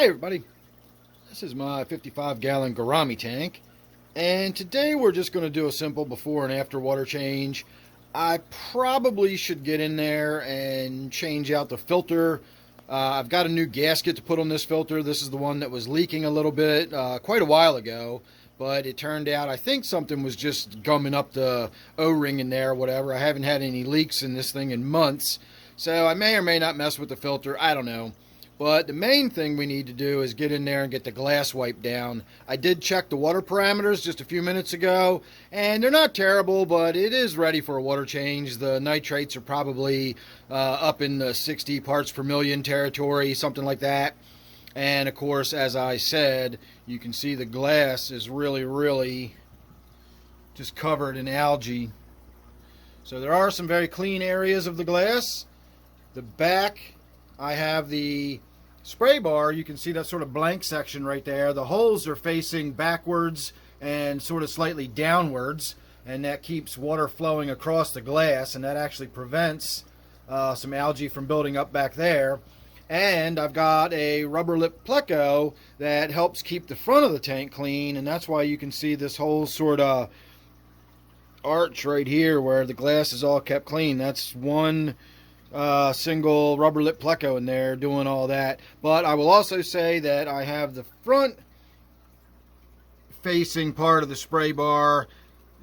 Hey everybody, this is my 55-gallon Gourami tank, and today we're just going to do a simple before and after water change. I probably should get in there and change out the filter. I've got a new gasket to put on this filter. This is the one that was leaking a little bit quite a while ago, but it turned out I think something was just gumming up the O-ring in there or whatever. I haven't had any leaks in this thing in months, so I may or may not mess with the filter. I don't know. But the main thing we need to do is get in there and get the glass wiped down. I did check the water parameters just a few minutes ago, and they're not terrible, but it is ready for a water change. The nitrates are probably up in the 60 parts per million territory, something like that. And of course, as I said, you can see the glass is really just covered in algae. So there are some very clean areas of the glass. The back, I have the spray bar. You can see that sort of blank section right there. The holes are facing backwards and sort of slightly downwards, and that keeps water flowing across the glass, and that actually prevents some algae from building up back there. And I've got a rubber lip pleco that helps keep the front of the tank clean, and that's why you can see this whole sort of arch right here where the glass is all kept clean. That's one single rubber lip pleco in there doing all that. But I will also say that I have the front facing part of the spray bar.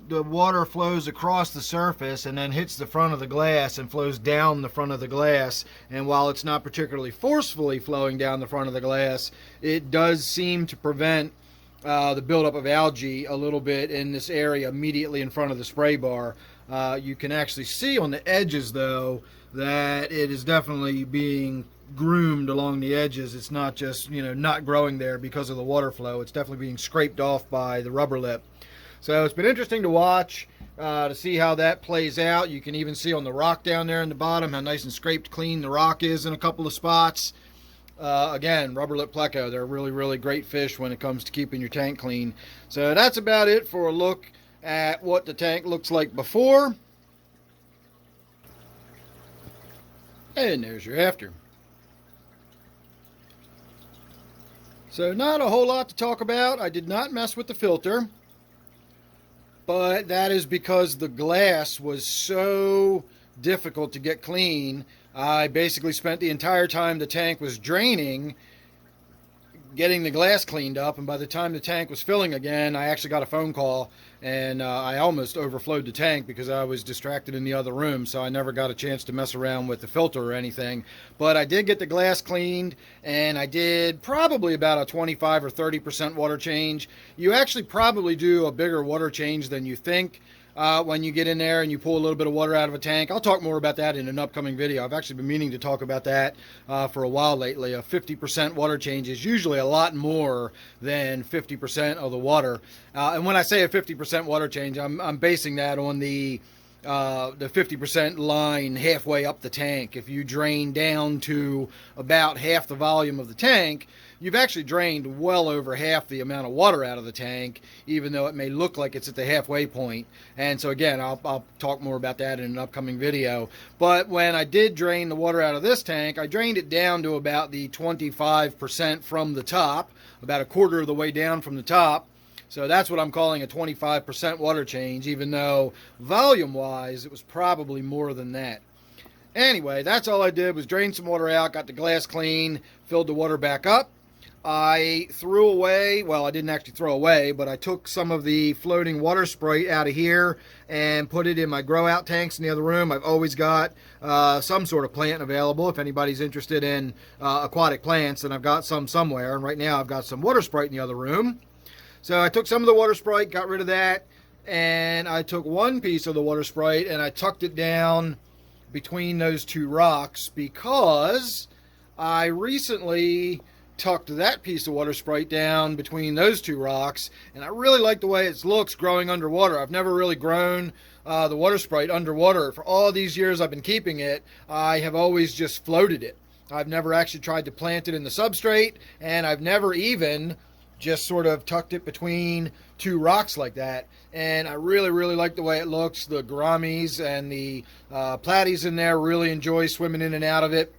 The water flows across the surface and then hits the front of the glass and flows down the front of the glass, and while it's not particularly forcefully flowing down the front of the glass, it does seem to prevent the buildup of algae a little bit in this area immediately in front of the spray bar. You can actually see on the edges though that it is definitely being groomed along the edges. It's not just, not growing there because of the water flow. It's definitely being scraped off by the rubber lip. So it's been interesting to watch to see how that plays out. You can even see on the rock down there in the bottom how nice and scraped clean the rock is in a couple of spots. Again, rubber lip pleco, they're really great fish when it comes to keeping your tank clean. So that's about it for a look at what the tank looks like before. And there's your after. So not a whole lot to talk about. I did not mess with the filter, but that is because the glass was so difficult to get clean. I basically spent the entire time the tank was draining getting the glass cleaned up, and by the time the tank was filling again, I actually got a phone call, and I almost overflowed the tank because I was distracted in the other room, so I never got a chance to mess around with the filter or anything. But I did get the glass cleaned, and I did probably about a 25 or 30% water change. You actually probably do a bigger water change than you think when you get in there and you pull a little bit of water out of a tank. I'll talk more about that in an upcoming video. I've actually been meaning to talk about that for a while lately. A 50% water change is usually a lot more than 50% of the water. And when I say a 50% water change, I'm basing that on the 50% line halfway up the tank. If you drain down to about half the volume of the tank, you've actually drained well over half the amount of water out of the tank, even though it may look like it's at the halfway point. And so again, I'll talk more about that in an upcoming video. But when I did drain the water out of this tank, I drained it down to about the 25% from the top, about a quarter of the way down from the top. So that's what I'm calling a 25% water change, even though volume-wise, it was probably more than that. Anyway, that's all I did was drain some water out, got the glass clean, filled the water back up. I threw away, well, I didn't actually throw away, but I took some of the floating water Sprite out of here and put it in my grow out tanks in the other room. I've always got some sort of plant available. If anybody's interested in aquatic plants, then I've got some somewhere. And right now I've got some water Sprite in the other room. So I took some of the water Sprite, got rid of that, and I took one piece of the water Sprite and I tucked it down between those two rocks because I recently tucked that piece of water Sprite down between those two rocks, and I really like the way it looks growing underwater. I've never really grown the water Sprite underwater. For all these years I've been keeping it, I have always just floated it. I've never actually tried to plant it in the substrate, and I've never even just sort of tucked it between two rocks like that. And I really like the way it looks. The gouramis and the platies in there really enjoy swimming in and out of it.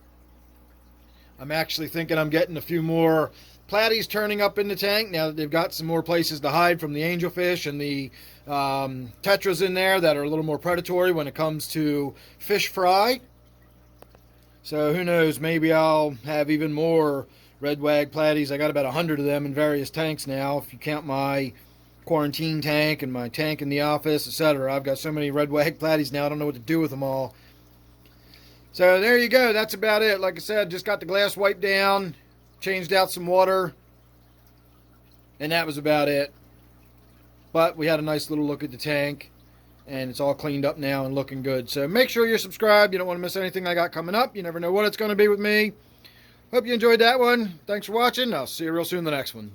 I'm actually thinking I'm getting a few more platies turning up in the tank now that they've got some more places to hide from the angelfish and the tetras in there that are a little more predatory when it comes to fish fry. So who knows, maybe I'll have even more red wag platies. I got about 100 of them in various tanks now, if you count my quarantine tank and my tank in the office, etc. I've got so many red wag platies now, I don't know what to do with them all. So there you go, that's about it. Like I said, just got the glass wiped down, changed out some water, and that was about it. But we had a nice little look at the tank, and it's all cleaned up now and looking good. So make sure you're subscribed. You don't want to miss anything I got coming up. You never know what it's going to be with me. Hope you enjoyed that one. Thanks for watching. I'll see you real soon in the next one.